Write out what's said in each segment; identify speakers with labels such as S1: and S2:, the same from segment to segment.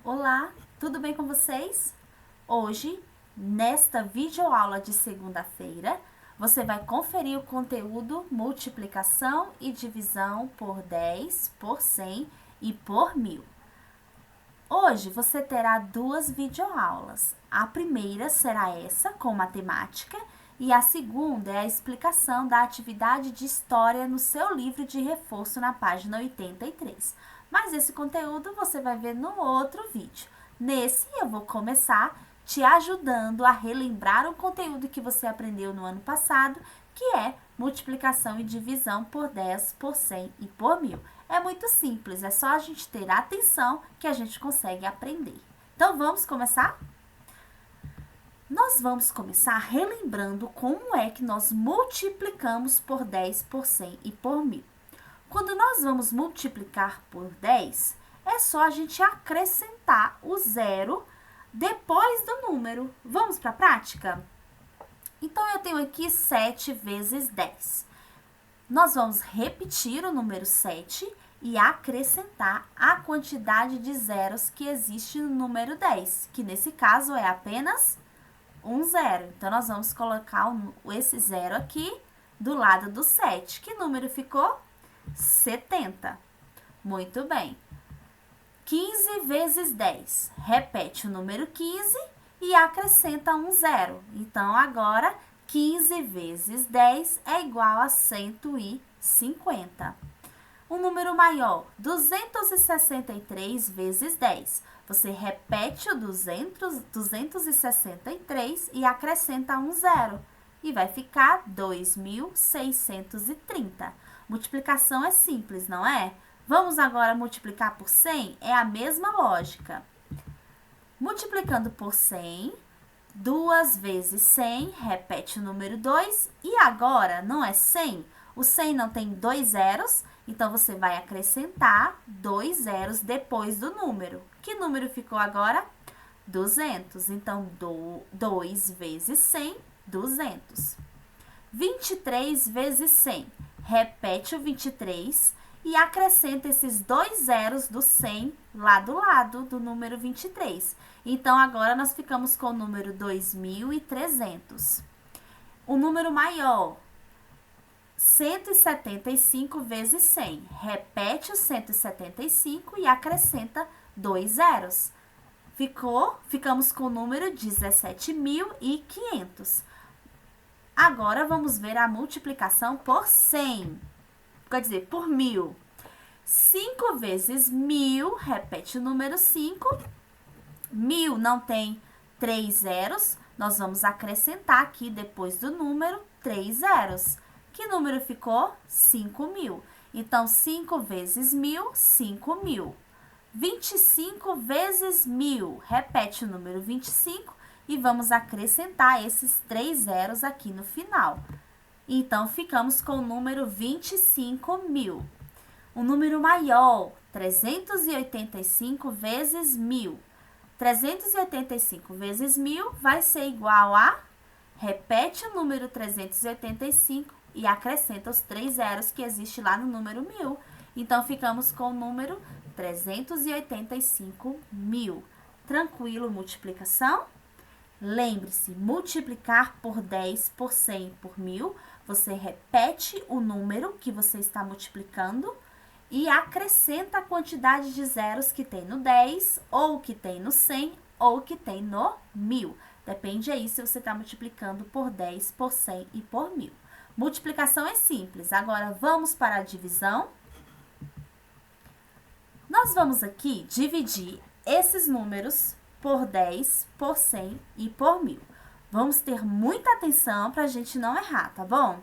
S1: Olá, tudo bem com vocês? Hoje, nesta videoaula de segunda-feira, você vai conferir o conteúdo multiplicação e divisão por 10, por 100 e por 1000. Hoje você terá duas videoaulas. A primeira será essa, com matemática, e a segunda é a explicação da atividade de história no seu livro de reforço na página 83. Mas esse conteúdo você vai ver no outro vídeo. Nesse, eu vou começar te ajudando a relembrar o conteúdo que você aprendeu no ano passado, que é multiplicação e divisão por 10, por 100 e por 1000. É muito simples, é só a gente ter atenção que a gente consegue aprender. Então, vamos começar? Nós vamos começar relembrando como é que nós multiplicamos por 10, por 100 e por 1000. Quando nós vamos multiplicar por 10, é só a gente acrescentar o zero depois do número. Vamos para a prática? Então, eu tenho aqui 7 vezes 10. Nós vamos repetir o número 7 e acrescentar a quantidade de zeros que existe no número 10, que nesse caso é apenas um zero. Então, nós vamos colocar esse zero aqui do lado do 7. Que número ficou? 70. Muito bem. 15 vezes 10. Repete o número 15 e acrescenta um zero. Então, agora, 15 vezes 10 é igual a 150. Um número maior, 263 vezes 10. Você repete o 263 e acrescenta um zero. E vai ficar 2.630. Multiplicação é simples, não é? Vamos agora multiplicar por 100? É a mesma lógica. Multiplicando por 100, 2 vezes 100, repete o número 2. E agora, não é 100? O 100 não tem dois zeros, então você vai acrescentar dois zeros depois do número. Que número ficou agora? 200. Então, 2 vezes 100, 200. 23 vezes 100. Repete o 23 e acrescenta esses dois zeros do 100 lá do lado do número 23. Então, agora nós ficamos com o número 2.300. O número maior, 175 vezes 100. Repete o 175 e acrescenta dois zeros. Ficamos com o número 17.500. Agora, vamos ver a multiplicação por 100. Quer dizer, por 1000. 5 vezes 1000, repete o número 5. 1000 não tem 3 zeros, nós vamos acrescentar aqui, depois do número, 3 zeros. Que número ficou? 5.000. Então, 5 vezes 1000, 5.000. 25 vezes 1000, repete o número 25 e vamos acrescentar esses 3 zeros aqui no final. Então, ficamos com o número 25.000. O número maior, 385 vezes 1000. 385 vezes 1000 vai ser igual a... Repete o número 385 e acrescenta os 3 zeros que existe lá no número 1000. Então, ficamos com o número 385.000. Tranquilo, multiplicação? Lembre-se, multiplicar por 10, por 100, por 1000, você repete o número que você está multiplicando e acrescenta a quantidade de zeros que tem no 10, ou que tem no 100, ou que tem no 1000. Depende aí se você está multiplicando por 10, por 100 e por 1000. Multiplicação é simples. Agora, vamos para a divisão. Nós vamos aqui dividir esses números por 10, por 100 e por 1000. Vamos ter muita atenção para a gente não errar, tá bom?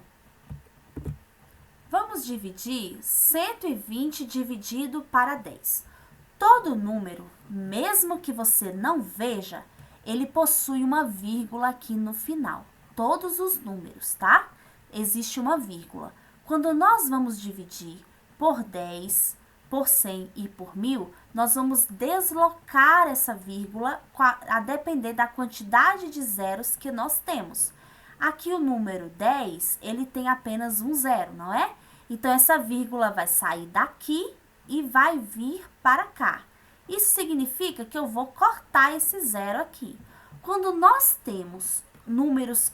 S1: Vamos dividir 120 dividido para 10. Todo número, mesmo que você não veja, ele possui uma vírgula aqui no final. Todos os números, tá? Existe uma vírgula. Quando nós vamos dividir por 10, por 100 e por 1000, nós vamos deslocar essa vírgula a depender da quantidade de zeros que nós temos. Aqui o número 10, ele tem apenas um zero, não é? Então, essa vírgula vai sair daqui e vai vir para cá. Isso significa que eu vou cortar esse zero aqui. Quando nós temos números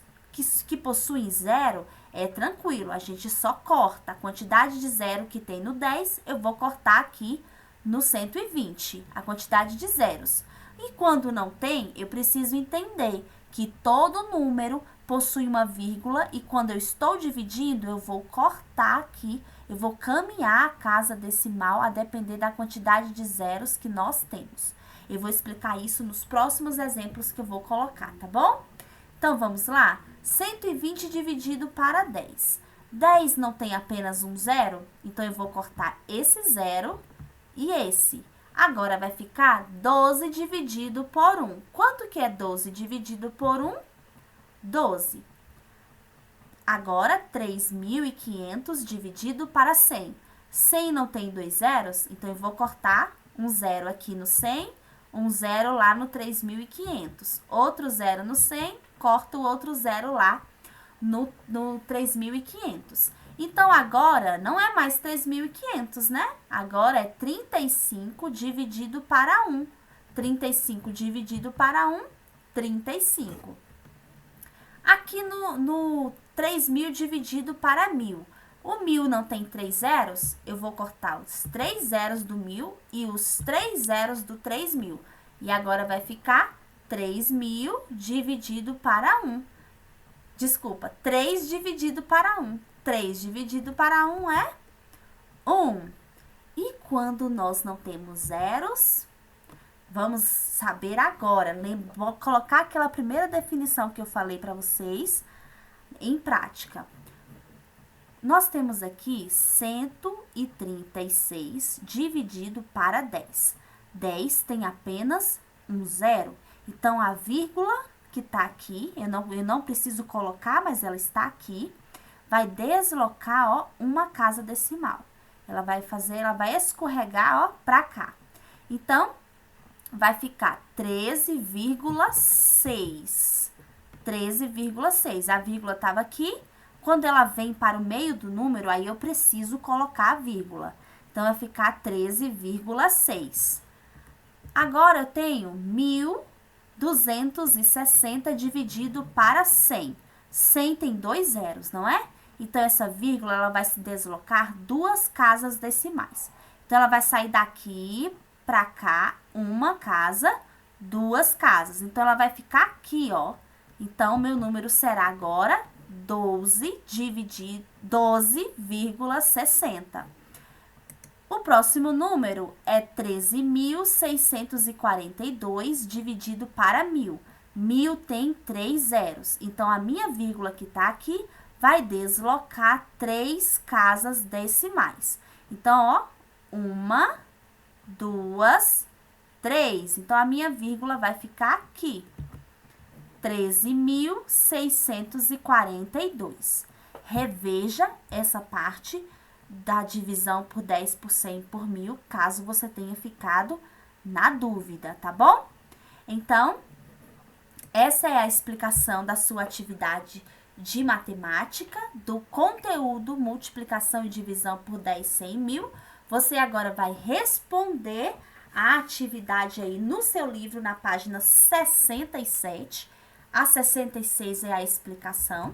S1: que possuem zero, é tranquilo, a gente só corta a quantidade de zero que tem no 10, eu vou cortar aqui no 120, a quantidade de zeros. E quando não tem, eu preciso entender que todo número possui uma vírgula e quando eu estou dividindo, eu vou cortar aqui, eu vou caminhar a casa decimal a depender da quantidade de zeros que nós temos. Eu vou explicar isso nos próximos exemplos que eu vou colocar, tá bom? Então, vamos lá? 120 dividido para 10. 10 não tem apenas um zero? Então, eu vou cortar esse zero e esse. Agora, vai ficar 12 dividido por 1. Quanto que é 12 dividido por 1? 12. Agora, 3.500 dividido para 100. 100 não tem dois zeros? Então, eu vou cortar um zero aqui no 100, um zero lá no 3.500. Outro zero no 100, corto o outro zero lá no 3.500. Então, agora, não é mais 3.500, né? Agora, é 35 dividido para 1. 35 dividido para 1, 35. Aqui no 3.000 dividido para 1.000. O 1.000 não tem 3 zeros? Eu vou cortar os 3 zeros do 1.000 e os 3 zeros do 3.000. E agora vai ficar 3.000 dividido para 1. Desculpa, 3 dividido para 1. 3 dividido para 1 é 1. E quando nós não temos zeros, vamos saber agora. Vou colocar aquela primeira definição que eu falei para vocês em prática. Nós temos aqui 136 dividido para 10. 10 tem apenas um zero. Então, a vírgula que está aqui, eu não preciso colocar, mas ela está aqui, vai deslocar, ó, uma casa decimal. Ela vai escorregar, ó, para cá. Então, vai ficar 13,6. 13,6. A vírgula estava aqui. Quando ela vem para o meio do número, aí eu preciso colocar a vírgula. Então, vai ficar 13,6. Agora, eu tenho 1.260 dividido para 100. 100 tem dois zeros, não é? Então, essa vírgula, ela vai se deslocar duas casas decimais. Então, ela vai sair daqui para cá, uma casa, duas casas. Então, ela vai ficar aqui, ó. Então, meu número será agora 12,60. O próximo número é 13.642 dividido para 1.000. 1.000 tem 3 zeros. Então, a minha vírgula que está aqui vai deslocar 3 casas decimais. Então, ó, 1, 2, 3. Então, a minha vírgula vai ficar aqui. 13.642. Reveja essa parte da divisão por 10 por 100 por 1.000, caso você tenha ficado na dúvida, tá bom? Então, essa é a explicação da sua atividade de matemática, do conteúdo multiplicação e divisão por 10, 100, 1.000. Você agora vai responder a atividade aí no seu livro, na página 67. A 66 é a explicação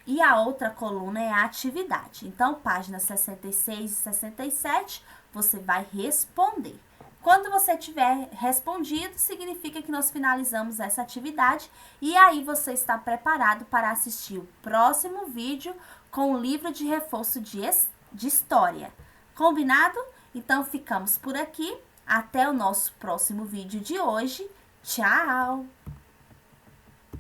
S1: e a outra coluna é a atividade. Então, página 66 e 67, você vai responder. Quando você tiver respondido, significa que nós finalizamos essa atividade e aí você está preparado para assistir o próximo vídeo com o livro de reforço de história. Combinado? Então, ficamos por aqui. Até o nosso próximo vídeo de hoje. Tchau!